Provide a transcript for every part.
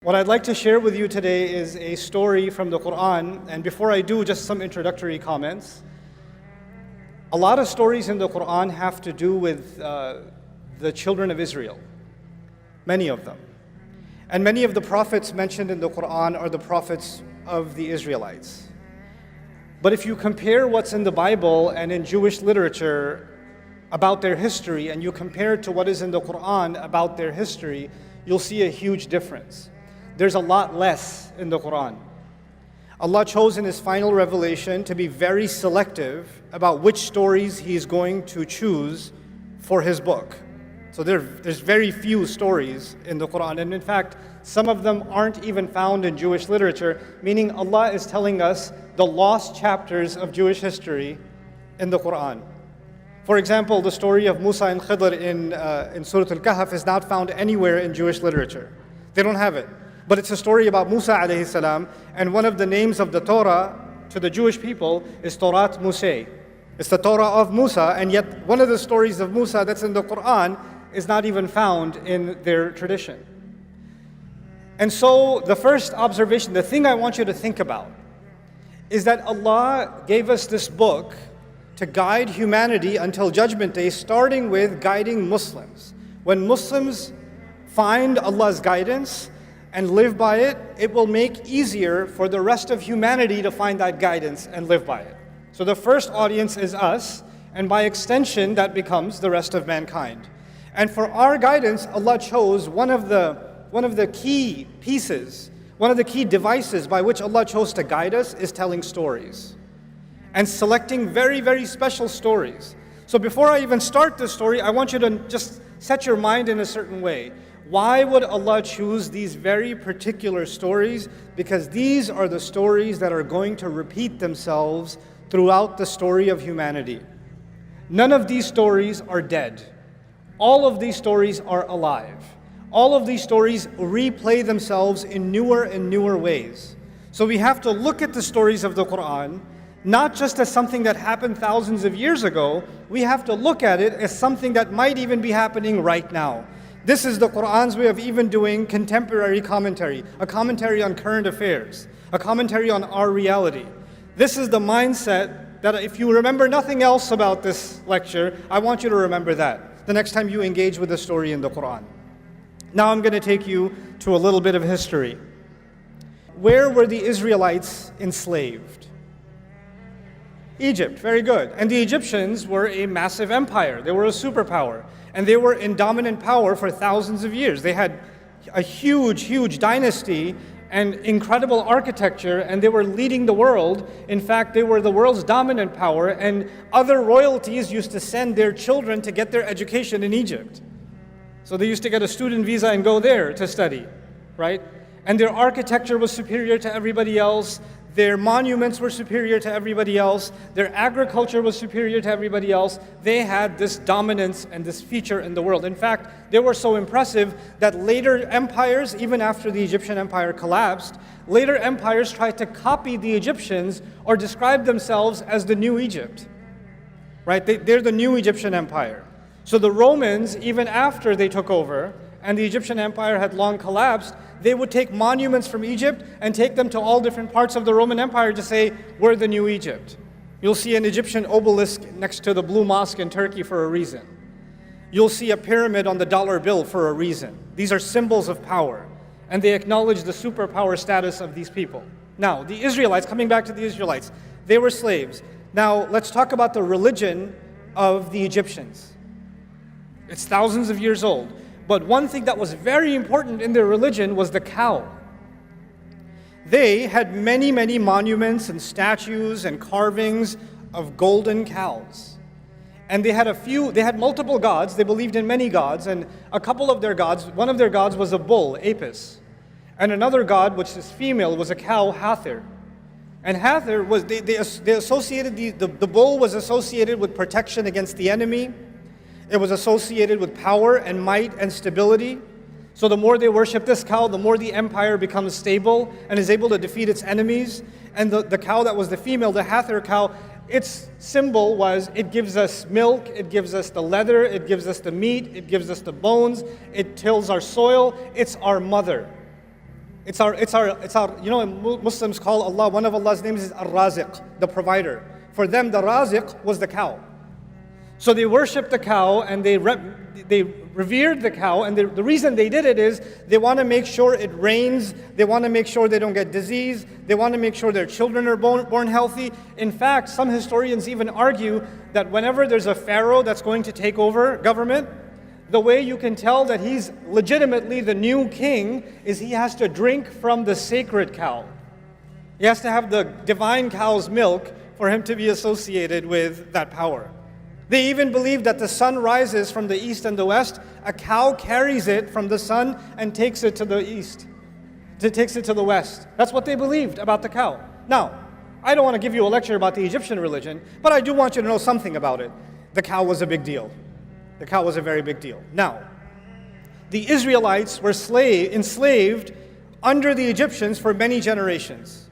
What I'd like to share with you today is a story from the Qur'an, and before I do, just some introductory comments. A lot of stories in the Qur'an have to do with the children of Israel, many of them. And many of the prophets mentioned in the Qur'an are the prophets of the Israelites. But if you compare what's in the Bible and in Jewish literature about their history, and you compare it to what is in the Qur'an about their history, you'll see a huge difference. There's a lot less in the Qur'an. Allah chose in His final revelation to be very selective about which stories He's going to choose for His book. So there's very few stories in the Qur'an, and in fact, some of them aren't even found in Jewish literature, meaning Allah is telling us the lost chapters of Jewish history in the Qur'an. For example, the story of Musa and Khidr in Surah Al-Kahf is not found anywhere in Jewish literature. They don't have it. But it's a story about Musa alayhi salam, and one of the names of the Torah to the Jewish people is Torah Musa. It's the Torah of Musa, and yet one of the stories of Musa that's in the Qur'an is not even found in their tradition. And so the first observation, the thing I want you to think about, is that Allah gave us this book to guide humanity until Judgment Day, starting with guiding Muslims. When Muslims find Allah's guidance and live by it, it will make easier for the rest of humanity to find that guidance and live by it. So the first audience is us, and by extension, that becomes the rest of mankind. And for our guidance, Allah chose one of the key pieces, one of the key devices by which Allah chose to guide us is telling stories and selecting very, very special stories. So before I even start this story, I want you to just set your mind in a certain way. Why would Allah choose these very particular stories? Because these are the stories that are going to repeat themselves throughout the story of humanity. None of these stories are dead. All of these stories are alive. All of these stories replay themselves in newer and newer ways. So we have to look at the stories of the Qur'an not just as something that happened thousands of years ago, we have to look at it as something that might even be happening right now. This is the Qur'an's way of even doing contemporary commentary, a commentary on current affairs, a commentary on our reality. This is the mindset that if you remember nothing else about this lecture, I want you to remember that the next time you engage with a story in the Qur'an. Now I'm going to take you to a little bit of history. Where were the Israelites enslaved? Egypt, very good. And the Egyptians were a massive empire. They were a superpower. And they were in dominant power for thousands of years. They had a huge, huge dynasty and incredible architecture, and they were leading the world. In fact, they were the world's dominant power, and other royalties used to send their children to get their education in Egypt. So they used to get a student visa and go there to study, right? And their architecture was superior to everybody else. Their monuments were superior to everybody else. Their agriculture was superior to everybody else. They had this dominance and this feature in the world. In fact, they were so impressive that later empires, even after the Egyptian empire collapsed, later empires tried to copy the Egyptians or describe themselves as the new Egypt. Right? They're the new Egyptian empire. So the Romans, even after they took over, and the Egyptian empire had long collapsed, they would take monuments from Egypt and take them to all different parts of the Roman Empire to say, we're the new Egypt. You'll see an Egyptian obelisk next to the Blue Mosque in Turkey for a reason. You'll see a pyramid on the dollar bill for a reason. These are symbols of power, and they acknowledge the superpower status of these people. Now, the Israelites, coming back to the Israelites, they were slaves. Now, let's talk about the religion of the Egyptians. It's thousands of years old. But one thing that was very important in their religion was the cow. They had many, many monuments and statues and carvings of golden cows. And they had multiple gods. They believed in many gods, and a couple of their gods, one of their gods was a bull, Apis. And another god, which is female, was a cow, Hathor. And Hathor was, they associated, the bull was associated with protection against the enemy. It was associated with power and might and stability. So the more they worship this cow, the more the empire becomes stable and is able to defeat its enemies. And the cow that was the female, the Hathor cow, its symbol was it gives us milk, it gives us the leather, it gives us the meat, it gives us the bones, it tills our soil, it's our mother. Muslims call Allah, one of Allah's names is Ar-Raziq, the provider. For them, the Raziq was the cow. So they worshipped the cow and they revered the cow, and the reason they did it is they want to make sure it rains, they want to make sure they don't get disease, they want to make sure their children are born healthy. In fact, some historians even argue that whenever there's a pharaoh that's going to take over government, the way you can tell that he's legitimately the new king is he has to drink from the sacred cow. He has to have the divine cow's milk for him to be associated with that power. They even believe that the sun rises from the east and the west. A cow carries it from the sun and takes it to the east. It takes it to the west. That's what they believed about the cow. Now, I don't want to give you a lecture about the Egyptian religion, but I do want you to know something about it. The cow was a big deal. The cow was a very big deal. Now, the Israelites were enslaved under the Egyptians for many generations.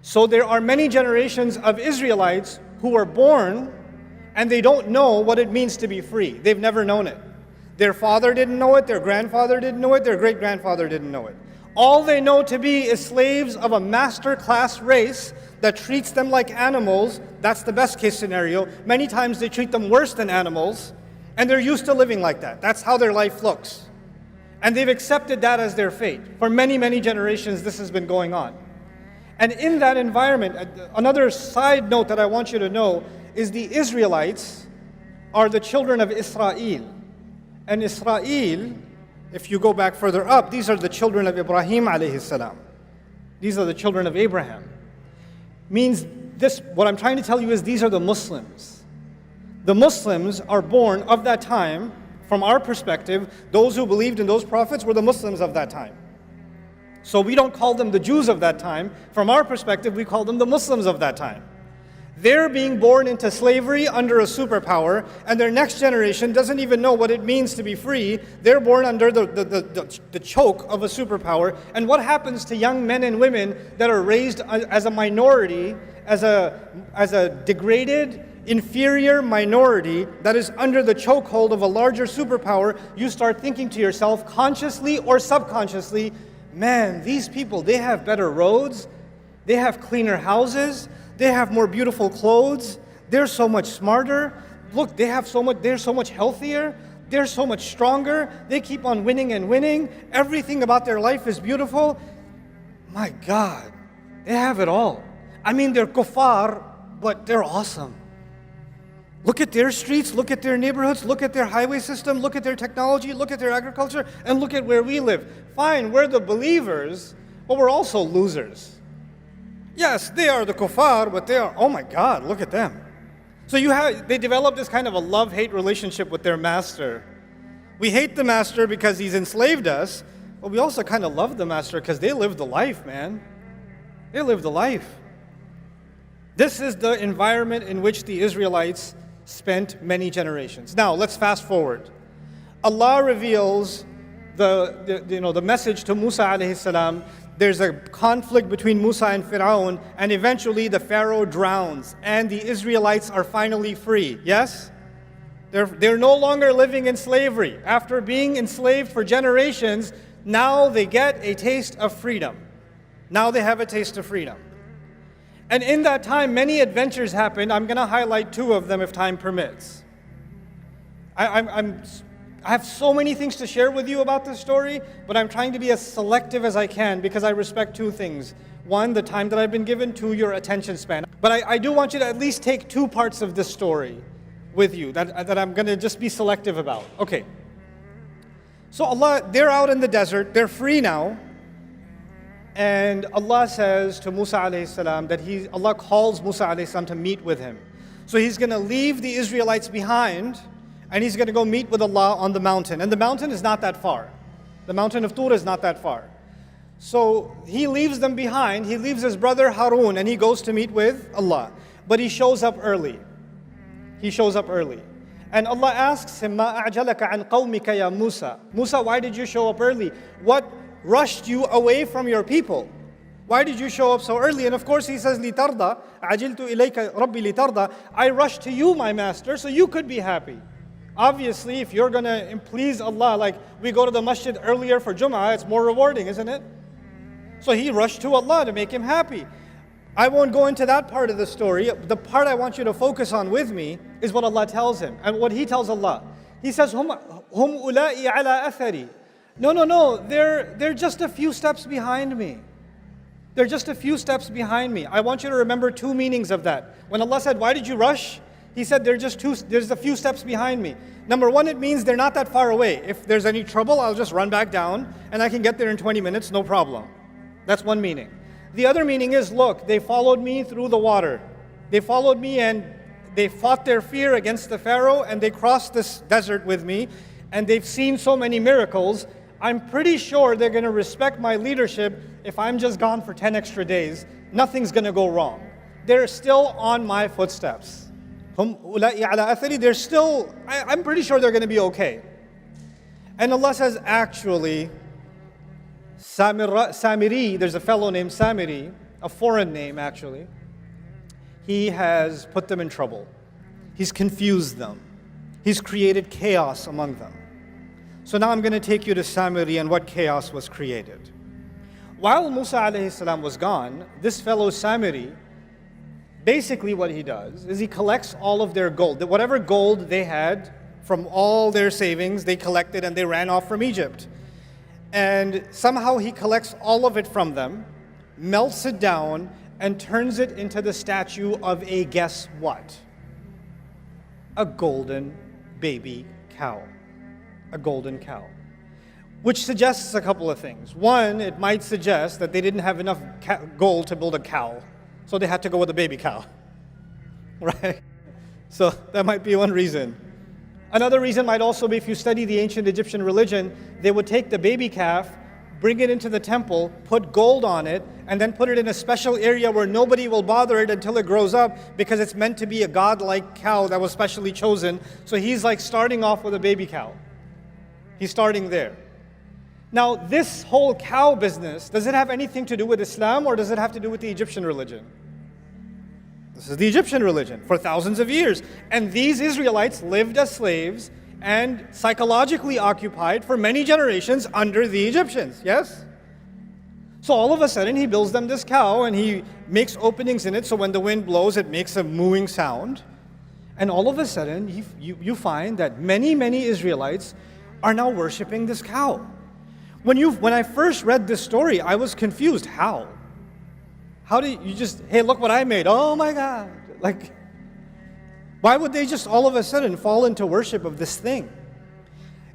So there are many generations of Israelites who were born and they don't know what it means to be free. They've never known it. Their father didn't know it, their grandfather didn't know it, their great-grandfather didn't know it. All they know to be is slaves of a master class race that treats them like animals. That's the best case scenario. Many times they treat them worse than animals, and they're used to living like that. That's how their life looks. And they've accepted that as their fate. For many, many generations, this has been going on. And in that environment, another side note that I want you to know is the Israelites are the children of Israel. And Israel, if you go back further up, these are the children of Ibrahim alayhi salam. These are the children of Abraham. Means this, what I'm trying to tell you is these are the Muslims. The Muslims are born of that time. From our perspective, those who believed in those prophets were the Muslims of that time. So we don't call them the Jews of that time. From our perspective, we call them the Muslims of that time. They're being born into slavery under a superpower, and their next generation doesn't even know what it means to be free. They're born under the choke of a superpower. And what happens to young men and women that are raised as a minority, as a degraded, inferior minority that is under the chokehold of a larger superpower? You start thinking to yourself, consciously or subconsciously, man, these people, they have better roads, they have cleaner houses, they have more beautiful clothes, they're so much smarter, look, they're so much healthier, they're so much stronger, they keep on winning and winning, everything about their life is beautiful. My God, they have it all. I mean, they're kuffar, but they're awesome. Look at their streets, look at their neighborhoods, look at their highway system, look at their technology, look at their agriculture, and look at where we live. Fine, we're the believers, but we're also losers. Yes, they are the kuffar, but they are, oh my God, look at them. So they develop this kind of a love-hate relationship with their master. We hate the master because he's enslaved us, but we also kind of love the master because they live the life, man. They live the life. This is the environment in which the Israelites spent many generations. Now, let's fast forward. Allah reveals the message to Musa alayhi salam. There's a conflict between Musa and Fir'aun, and eventually the Pharaoh drowns, and the Israelites are finally free. Yes? They're no longer living in slavery. After being enslaved for generations, now they get a taste of freedom. Now they have a taste of freedom. And in that time, many adventures happened. I'm going to highlight two of them if time permits. I have so many things to share with you about this story, but I'm trying to be as selective as I can because I respect two things. One, the time that I've been given. Two, your attention span. But I do want you to at least take two parts of this story with you that I'm going to just be selective about. Okay. So they're out in the desert. They're free now. And Allah says to Musa alayhi salam that Allah calls Musa alayhi salam to meet with him. So he's going to leave the Israelites behind and he's going to go meet with Allah on the mountain. And the mountain is not that far. The mountain of Tur is not that far. So he leaves them behind. He leaves his brother Harun and he goes to meet with Allah. But he shows up early. He shows up early. And Allah asks him, مَا أَعْجَلَكَ عَنْ قَوْمِكَ يَا Musa. Musa, why did you show up early? What rushed you away from your people? Why did you show up so early? And of course he says, لِتَرْضَى عَجِلْتُ إِلَيْكَ رَبِّي لِتَرْضَى. I rushed to you, my master, so you could be happy. Obviously, if you're going to please Allah, like we go to the masjid earlier for Jum'ah, it's more rewarding, isn't it? So he rushed to Allah to make him happy. I won't go into that part of the story. The part I want you to focus on with me is what Allah tells him. And what he tells Allah. He says, Hum ula'i ala athari. No, they're just a few steps behind me. They're just a few steps behind me. I want you to remember two meanings of that. When Allah said, why did you rush? He said, there's a few steps behind me. Number one, it means they're not that far away. If there's any trouble, I'll just run back down and I can get there in 20 minutes, no problem. That's one meaning. The other meaning is, look, they followed me through the water. They followed me and they fought their fear against the Pharaoh and they crossed this desert with me and they've seen so many miracles. I'm pretty sure they're going to respect my leadership if I'm just gone for 10 extra days. Nothing's going to go wrong. They're still on my footsteps. They're still, I'm pretty sure they're going to be okay. And Allah says, actually, Samiri, there's a fellow named Samiri, a foreign name actually. He has put them in trouble. He's confused them. He's created chaos among them. So now I'm going to take you to Samiri and what chaos was created. While Musa alayhi salam was gone, this fellow Samiri, basically what he does is he collects all of their gold. Whatever gold they had from all their savings, they collected and they ran off from Egypt. And somehow he collects all of it from them, melts it down, and turns it into the statue of a guess what? A golden baby cow. A golden cow. Which suggests a couple of things. One, it might suggest that they didn't have enough gold to build a cow, so they had to go with a baby cow. Right? So that might be one reason. Another reason might also be if you study the ancient Egyptian religion, they would take the baby calf, bring it into the temple, put gold on it, and then put it in a special area where nobody will bother it until it grows up because it's meant to be a godlike cow that was specially chosen. So he's like starting off with a baby cow. He's starting there. Now, this whole cow business, does it have anything to do with Islam or does it have to do with the Egyptian religion? This is the Egyptian religion for thousands of years. And these Israelites lived as slaves and psychologically occupied for many generations under the Egyptians, yes? So all of a sudden he builds them this cow and he makes openings in it so when the wind blows it makes a mooing sound. And all of a sudden you find that many Israelites are now worshiping this cow. When I first read this story, I was confused. How? How do you just, hey, look what I made. Oh my God. Like, why would they just all of a sudden fall into worship of this thing?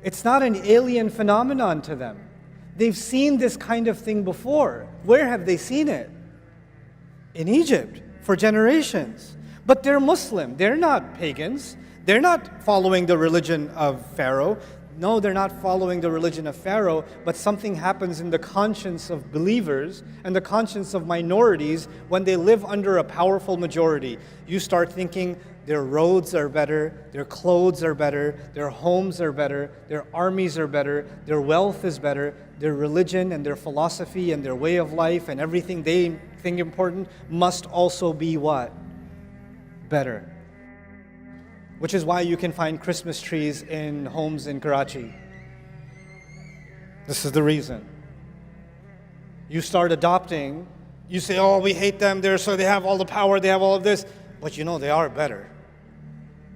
It's not an alien phenomenon to them. They've seen this kind of thing before. Where have they seen it? In Egypt, for generations. But they're Muslim. They're not pagans. They're not following the religion of Pharaoh. No, they're not following the religion of Pharaoh, but something happens in the conscience of believers and the conscience of minorities when they live under a powerful majority. You start thinking their roads are better, their clothes are better, their homes are better, their armies are better, their wealth is better, their religion and their philosophy and their way of life and everything they think important must also be what? Better. Which is why you can find Christmas trees in homes in Karachi. This is the reason. You start adopting, you say, oh, we hate them, so they have all the power, they have all of this. But you know, they are better.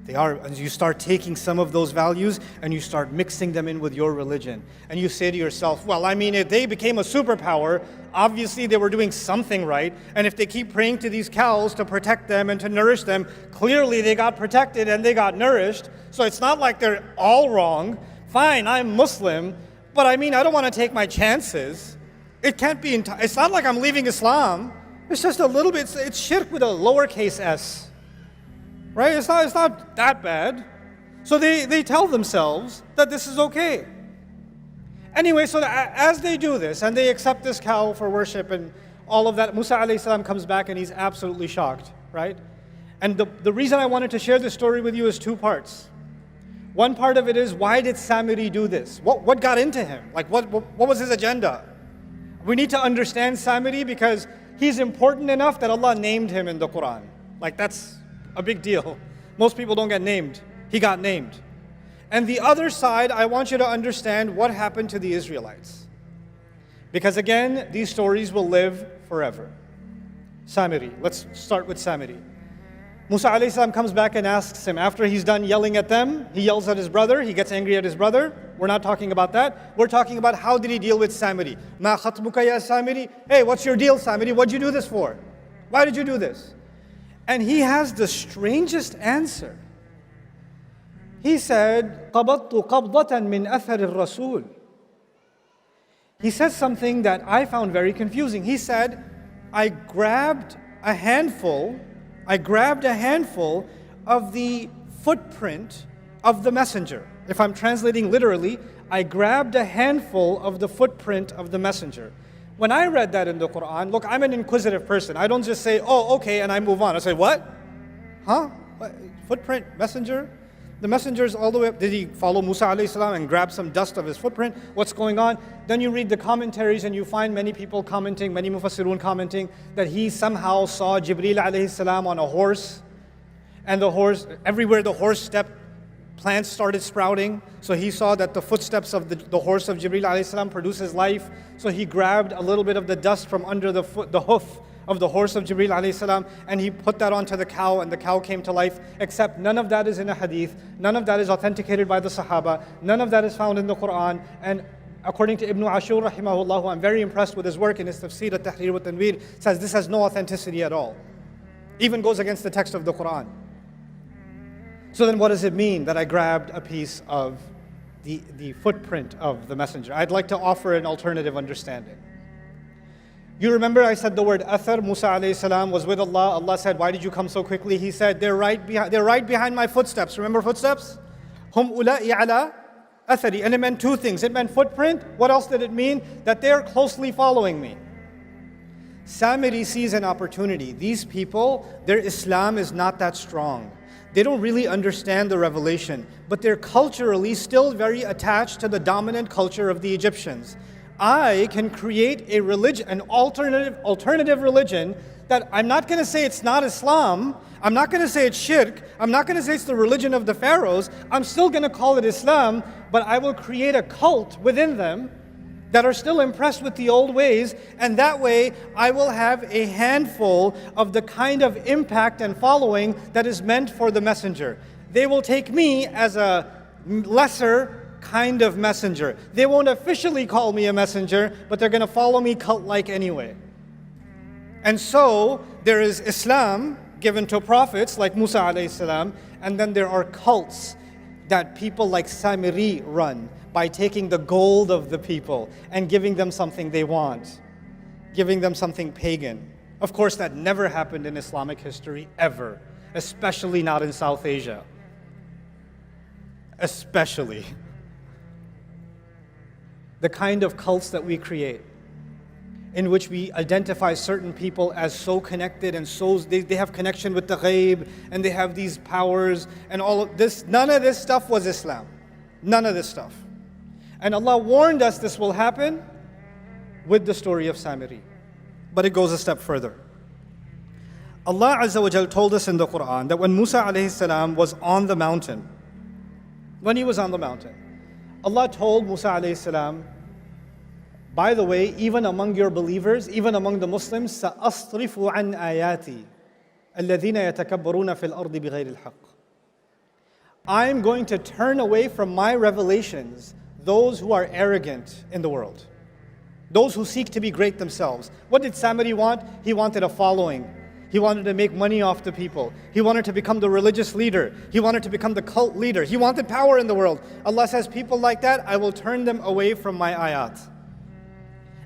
They are, and you start taking some of those values and you start mixing them in with your religion. And you say to yourself, well, I mean, if they became a superpower, obviously they were doing something right. And if they keep praying to these cows to protect them and to nourish them, clearly they got protected and they got nourished. So it's not like they're all wrong. Fine, I'm Muslim, but I mean, I don't want to take my chances. It can't be, it's not like I'm leaving Islam. It's just a little bit, it's shirk with a lowercase s. Right? It's not that bad. So they tell themselves that this is okay. Anyway, so as they do this, and they accept this cow for worship and all of that, Musa alayhi salam comes back and he's absolutely shocked, right? And the reason I wanted to share this story with you is two parts. One part of it is, why did Samiri do this? What got into him? Like, what was his agenda? We need to understand Samiri because he's important enough that Allah named him in the Qur'an. Like, that's a big deal. Most people don't get named. He got named. And the other side, I want you to understand what happened to the Israelites. Because again, these stories will live forever. Samiri. Let's start with Samiri. Musa alayhi salam comes back and asks him, after he's done yelling at them, he yells at his brother, he gets angry at his brother. We're not talking about that. We're talking about how did he deal with Samiri. Ma khatbuka ya Samiri? Hey, what's your deal, Samiri? What'd you do this for? Why did you do this? And he has the strangest answer. He said, قَبَضْتُ قَبْضَةً مِّنْ أَثَرِ الرَّسُولِ. He said something that I found very confusing. He said, I grabbed a handful of the footprint of the messenger. If I'm translating literally, I grabbed a handful of the footprint of the messenger. When I read that in the Qur'an, look, I'm an inquisitive person. I don't just say, oh, okay, and I move on. I say, what? Huh? What? Footprint, messenger? The messenger's all the way up. Did he follow Musa alayhi salam and grab some dust of his footprint? What's going on? Then you read the commentaries and you find many people commenting, many mufassirun commenting, that he somehow saw Jibreel alayhi salam on a horse. And the horse, everywhere the horse stepped, plants started sprouting. So he saw that the footsteps of the horse of Jibreel alayhi salam produces life. So he grabbed a little bit of the dust from under the hoof of the horse of Jibreel alayhi salam, and he put that onto the cow, and the cow came to life. Except none of that is in a hadith, none of that is authenticated by the Sahaba, none of that is found in the Qur'an. And according to Ibn Ashur rahimahullah, I'm very impressed with his work in his Tafseer at-Tahrir wa Tanweer, says this has no authenticity at all. Even goes against the text of the Qur'an. So then what does it mean that I grabbed a piece of the footprint of the messenger? I'd like to offer an alternative understanding. You remember I said the word athar. Musa alayhi salam was with Allah. Allah said, why did you come so quickly? He said, they're right behind my footsteps. Remember footsteps? Hum ula'i ala athari. And it meant two things. It meant footprint. What else did it mean? That they're closely following me. Samiri sees an opportunity. These people, their Islam is not that strong. They don't really understand the revelation, but they're culturally still very attached to the dominant culture of the Egyptians. I can create a religion, an alternative religion that I'm not going to say it's not Islam. I'm not going to say it's shirk. I'm not going to say it's the religion of the pharaohs. I'm still going to call it Islam, but I will create a cult within them that are still impressed with the old ways, and that way I will have a handful of the kind of impact and following that is meant for the messenger. They will take me as a lesser kind of messenger. They won't officially call me a messenger, but they're going to follow me cult-like anyway. And so there is Islam given to prophets like Musa alayhi salam, and then there are cults that people like Samiri run by taking the gold of the people and giving them something they want, giving them something pagan. Of course, that never happened in Islamic history, ever, especially not in South Asia. Especially. The kind of cults that we create, in which we identify certain people as so connected and so they have connection with the ghaib and they have these powers and all of this. None of this stuff was Islam. None of this stuff. And Allah warned us this will happen with the story of Samiri. But it goes a step further. Allah Azza wa Jal told us in the Qur'an that when Musa alayhi salam was on the mountain, when he was on the mountain, Allah told Musa alayhi salam, by the way, even among your believers, even among the Muslims, سَأَصْرِفُ عَنْ آيَاتِي الَّذِينَ يَتَكَبَّرُونَ فِي الْأَرْضِ بِغَيْرِ الْحَقِّ. I'm going to turn away from my revelations those who are arrogant in the world, those who seek to be great themselves. What did Samiri want? He wanted a following. He wanted to make money off the people. He wanted to become the religious leader. He wanted to become the cult leader. He wanted power in the world. Allah says, people like that, I will turn them away from my ayat.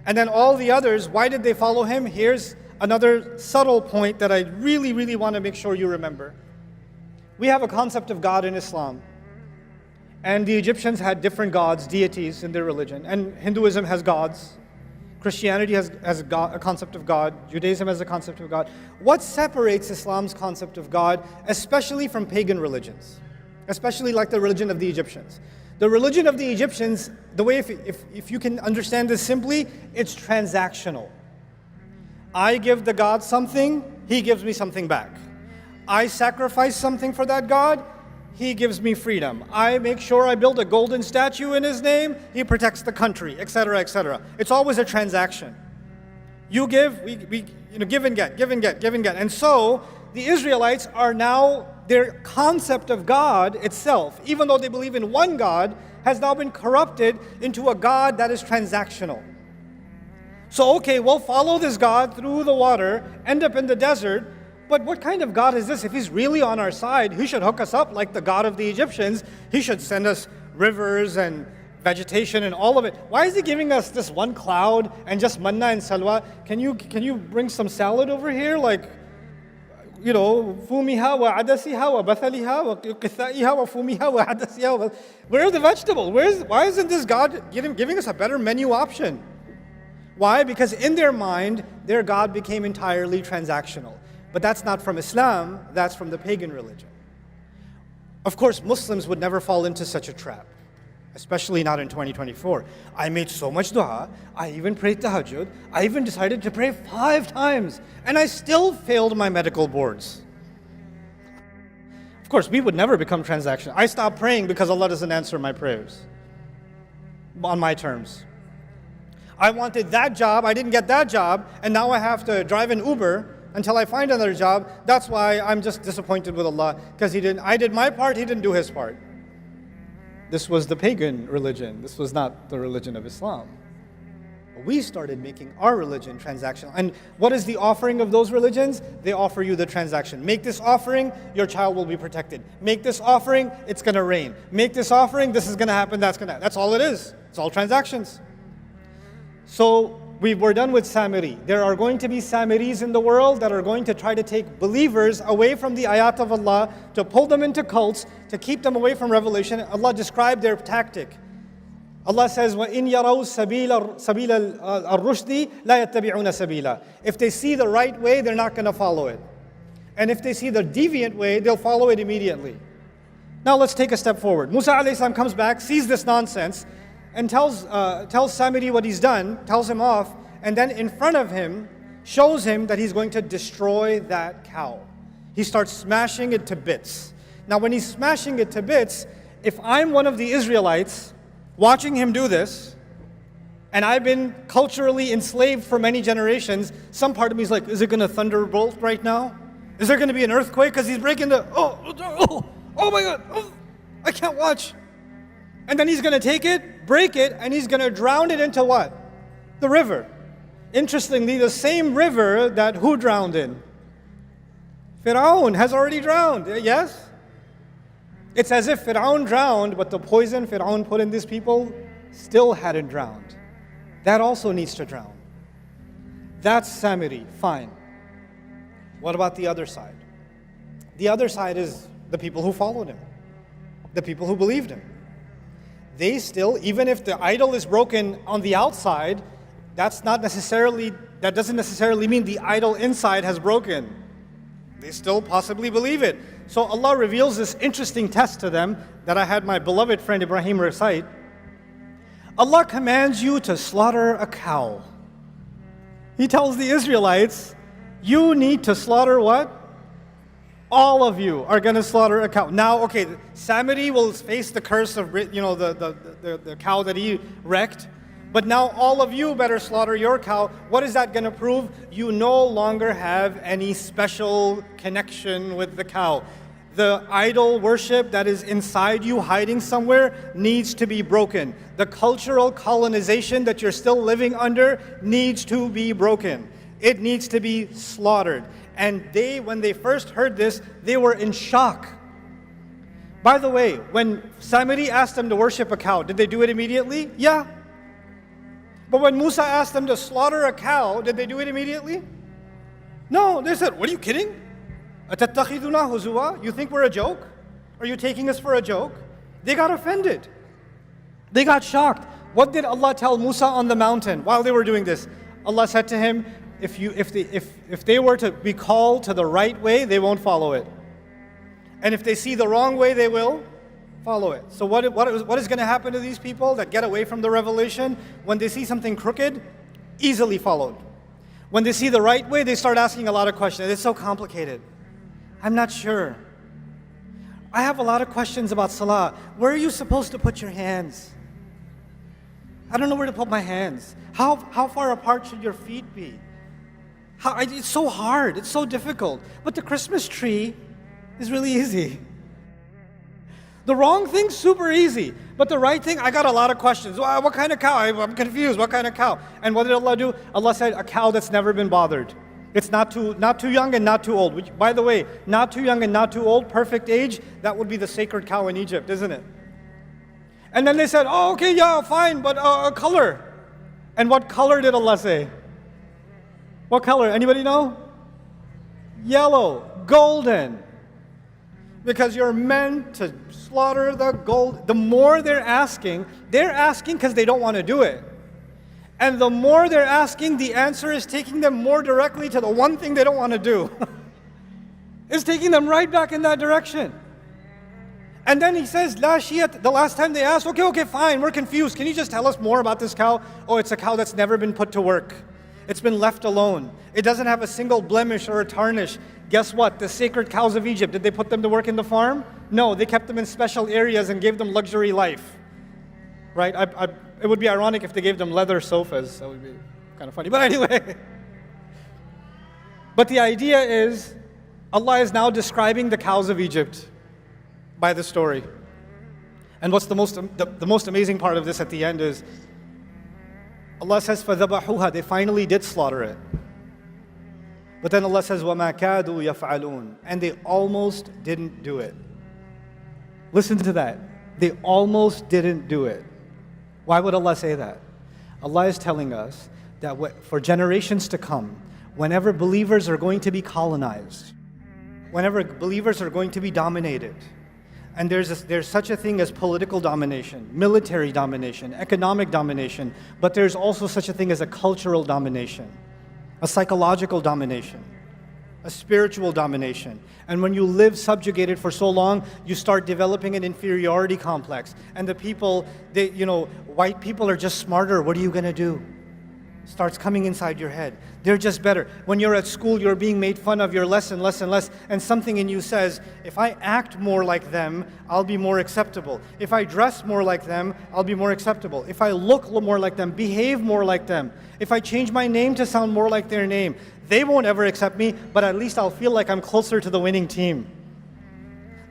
And then all the others, why did they follow him? Here's another subtle point that I really, really want to make sure you remember. We have a concept of God in Islam. And the Egyptians had different gods, deities in their religion. And Hinduism has gods. Christianity has a concept of God. Judaism has a concept of God. What separates Islam's concept of God, especially from pagan religions? Especially like the religion of the Egyptians. The religion of the Egyptians, the way, if you can understand this simply, it's transactional. I give the God something, he gives me something back. I sacrifice something for that God, He gives me freedom. I make sure I build a golden statue in his name, he protects the country, etc., etc. It's always a transaction. You give, we give and get, give and get, give and get. And so the Israelites are now, their concept of God itself, even though they believe in one God, has now been corrupted into a God that is transactional. So okay, we'll follow this God through the water, end up in the desert, but what kind of God is this? If he's really on our side, he should hook us up like the God of the Egyptians. He should send us rivers and vegetation and all of it. Why is he giving us this one cloud and just manna and salwa? Can you bring some salad over here? Like, fumiha wa adasiha wa bathaliha wa qithaiha wa fumiha wa adasiha. Where are the vegetables? Why isn't this God giving us a better menu option? Why? Because in their mind, their God became entirely transactional. But that's not from Islam, that's from the pagan religion. Of course, Muslims would never fall into such a trap, especially not in 2024. I made so much dua, I even prayed tahajjud, I even decided to pray 5 times, and I still failed my medical boards. Of course, we would never become transactional. I stopped praying because Allah doesn't answer my prayers on my terms. I wanted that job, I didn't get that job, and now I have to drive an Uber until I find another job. That's why I'm just disappointed with Allah, because I did my part, He didn't do His part. This was the pagan religion. This was not the religion of Islam. We started making our religion transactional. And what is the offering of those religions? They offer you the transaction. Make this offering, your child will be protected. Make this offering, it's going to rain. Make this offering, this is going to happen, that's all it is. It's all transactions. So we're done with Samiri. There are going to be Samiris in the world that are going to try to take believers away from the ayat of Allah, to pull them into cults, to keep them away from revelation. Allah described their tactic. Allah says, وَإِنْ يَرَوْا سَبِيلَ الرُّشْدِ لَا يَتَّبِعُونَ سَبِيلًا. If they see the right way, they're not going to follow it. And if they see the deviant way, they'll follow it immediately. Now let's take a step forward. Musa alayhi salam comes back, sees this nonsense, and tells Samiri what he's done, tells him off, and then in front of him, shows him that he's going to destroy that cow. He starts smashing it to bits. Now when he's smashing it to bits, if I'm one of the Israelites watching him do this, and I've been culturally enslaved for many generations, some part of me is like, is it going to thunderbolt right now? Is there going to be an earthquake? Because he's breaking oh my God, I can't watch. And then he's going to take it, break it, and he's going to drown it into what? The river. Interestingly, the same river that who drowned in? Fir'aun has already drowned, yes? It's as if Fir'aun drowned, but the poison Fir'aun put in these people still hadn't drowned. That also needs to drown. That's Samiri, fine. What about the other side? The other side is the people who followed him, the people who believed him. They still, even if the idol is broken on the outside, that doesn't necessarily mean the idol inside has broken. They still possibly believe it. So Allah reveals this interesting test to them that I had my beloved friend Ibrahim recite. Allah commands you to slaughter a cow. He tells the Israelites, you need to slaughter what? All of you are going to slaughter a cow. Now, okay, Samiri will face the curse of the cow that he wrecked. But now all of you better slaughter your cow. What is that going to prove? You no longer have any special connection with the cow. The idol worship that is inside you, hiding somewhere, needs to be broken. The cultural colonization that you're still living under needs to be broken. It needs to be slaughtered. And when they first heard this, they were in shock. By the way, when Samiri asked them to worship a cow, did they do it immediately? Yeah. But when Musa asked them to slaughter a cow, did they do it immediately? No, they said, what are you kidding? أَتَتَّخِذُنَا هُزُوًا? You think we're a joke? Are you taking us for a joke? They got offended. They got shocked. What did Allah tell Musa on the mountain while they were doing this? Allah said to him, if they were to be called to the right way, they won't follow it. And if they see the wrong way, they will follow it. So what is going to happen to these people that get away from the revelation? When they see something crooked, easily followed. When they see the right way, they start asking a lot of questions. It's so complicated. I'm not sure. I have a lot of questions about salah. Where are you supposed to put your hands? I don't know where to put my hands. How far apart should your feet be? It's so hard, it's so difficult. But the Christmas tree is really easy. The wrong thing's super easy, but the right thing, I got a lot of questions. What kind of cow? I'm confused, what kind of cow? And what did Allah do? Allah said, a cow that's never been bothered. It's not too young and not too old. Which, by the way, not too young and not too old, perfect age, that would be the sacred cow in Egypt, isn't it? And then they said, oh, okay, yeah, fine, but color. And what color did Allah say? What color? Anybody know? Yellow, golden. Because you're meant to slaughter the gold. The more they're asking because they don't want to do it. And the more they're asking, the answer is taking them more directly to the one thing they don't want to do. It's taking them right back in that direction. And then he says, La shiyat, the last time they asked, okay, fine, we're confused. Can you just tell us more about this cow? Oh, it's a cow that's never been put to work. It's been left alone. It doesn't have a single blemish or a tarnish. Guess what? The sacred cows of Egypt, did they put them to work in the farm? No, they kept them in special areas and gave them luxury life. Right? It would be ironic if they gave them leather sofas. That would be kind of funny. But anyway. But the idea is, Allah is now describing the cows of Egypt by the story. And what's the most amazing part of this at the end is, Allah says, فَذَبَحُوهَا, they finally did slaughter it. But then Allah says, وَمَا كَادُوا يَفْعَلُونَ, and they almost didn't do it. Listen to that. They almost didn't do it. Why would Allah say that? Allah is telling us that for generations to come, whenever believers are going to be colonized, whenever believers are going to be dominated, and there's such a thing as political domination, military domination, economic domination, but there's also such a thing as a cultural domination, a psychological domination, a spiritual domination. And when you live subjugated for so long, you start developing an inferiority complex. And the people, white people are just smarter. What are you going to do? Starts coming inside your head. They're just better. When you're at school, you're being made fun of, you're less and less and less, and something in you says, if I act more like them, I'll be more acceptable. If I dress more like them, I'll be more acceptable. If I look more like them, behave more like them, if I change my name to sound more like their name, they won't ever accept me, but at least I'll feel like I'm closer to the winning team.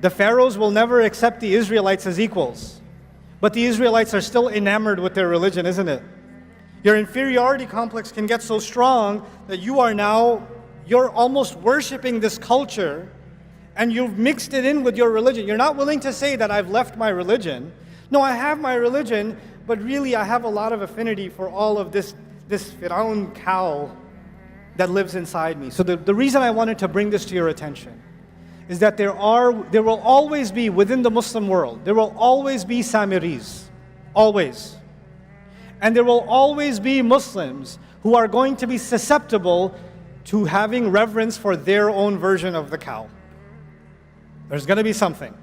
The pharaohs will never accept the Israelites as equals, but the Israelites are still enamored with their religion, isn't it? Your inferiority complex can get so strong that you're almost worshiping this culture and you've mixed it in with your religion. You're not willing to say that I've left my religion. No, I have my religion, but really I have a lot of affinity for all of this Firaun cow that lives inside me. So the reason I wanted to bring this to your attention is that there will always be, within the Muslim world, there will always be Samiris. Always. And there will always be Muslims who are going to be susceptible to having reverence for their own version of the cow. There's going to be something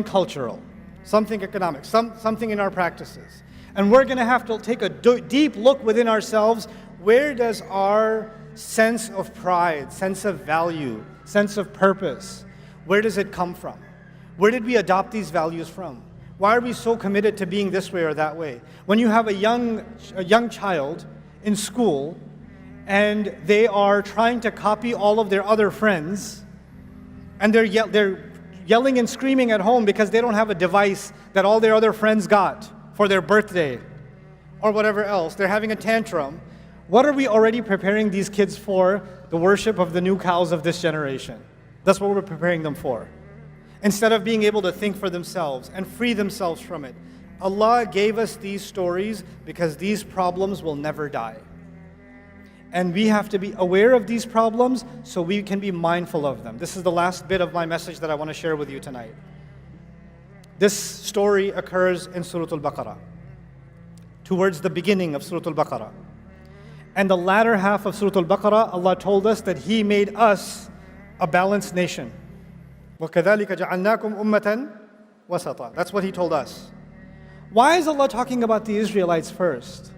cultural, something economic, something in our practices. And we're going to have to take a deep look within ourselves. Where does our sense of pride, sense of value, sense of purpose, where does it come from? Where did we adopt these values from? Why are we so committed to being this way or that way? When you have a young child in school and they are trying to copy all of their other friends, and they're yelling and screaming at home because they don't have a device that all their other friends got for their birthday or whatever else, they're having a tantrum. What are we already preparing these kids for? The worship of the new cows of this generation. That's what we're preparing them for. Instead of being able to think for themselves and free themselves from it. Allah gave us these stories because these problems will never die. And we have to be aware of these problems so we can be mindful of them. This is the last bit of my message that I want to share with you tonight. This story occurs in Surah Al-Baqarah, towards the beginning of Surah Al-Baqarah. And the latter half of Surah Al-Baqarah, Allah told us that He made us a balanced nation. وَكَذَلِكَ جَعَلْنَاكُمْ أُمَّةً وَسَطًا. That's what He told us. Why is Allah talking about the Israelites first?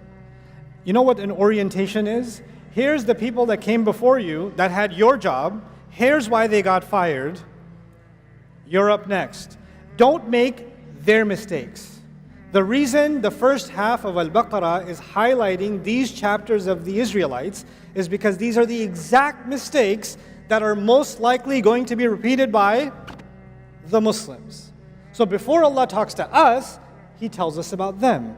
You know what an orientation is? Here's the people that came before you that had your job. Here's why they got fired. You're up next. Don't make their mistakes. The reason the first half of Al-Baqarah is highlighting these chapters of the Israelites is because these are the exact mistakes that are most likely going to be repeated by the Muslims. So before Allah talks to us, He tells us about them.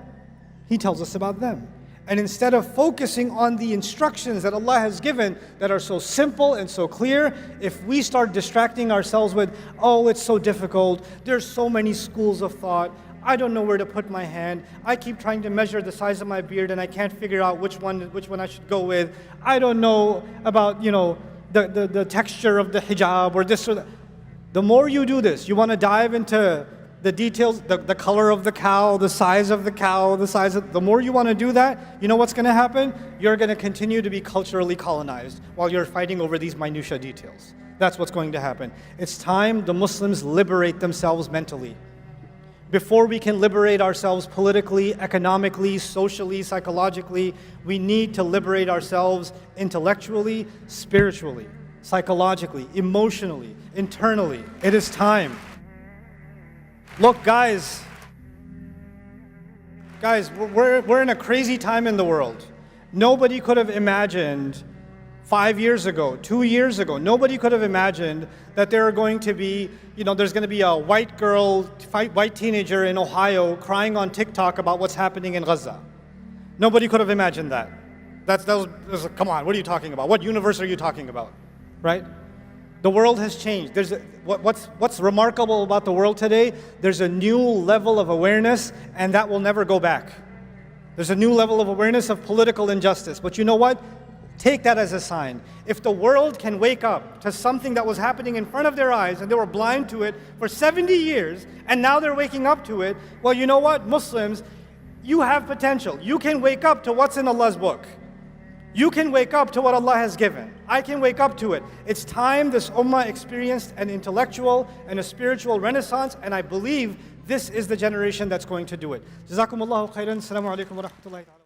He tells us about them. And instead of focusing on the instructions that Allah has given that are so simple and so clear, if we start distracting ourselves with, oh, it's so difficult, there's so many schools of thought, I don't know where to put my hand, I keep trying to measure the size of my beard and I can't figure out which one I should go with, I don't know about, the texture of the hijab or this or that. The more you do this, you want to dive into the details, the color of the cow, the size of the cow, the more you want to do that, you know what's going to happen? You're going to continue to be culturally colonized while you're fighting over these minutia details. That's what's going to happen. It's time the Muslims liberate themselves mentally. Before we can liberate ourselves politically, economically, socially, psychologically, we need to liberate ourselves intellectually, spiritually, psychologically, emotionally, internally. It is time. Look, guys, we're in a crazy time in the world. Nobody could have imagined 5 years ago, 2 years ago, nobody could have imagined that there are going to be, there's going to be a white teenager in Ohio crying on TikTok about what's happening in Gaza. Nobody could have imagined that. That was come on, what are you talking about? What universe are you talking about? Right? The world has changed. What's remarkable about the world today? There's a new level of awareness, and that will never go back. There's a new level of awareness of political injustice. But you know what? Take that as a sign. If the world can wake up to something that was happening in front of their eyes and they were blind to it for 70 years, and now they're waking up to it, well, you know what, Muslims, you have potential. You can wake up to what's in Allah's book. You can wake up to what Allah has given. I can wake up to it. It's time this ummah experienced an intellectual and a spiritual renaissance, and I believe this is the generation that's going to do it. Jazakumullahu khairan. Assalamu alaikum wa rahmatullahi.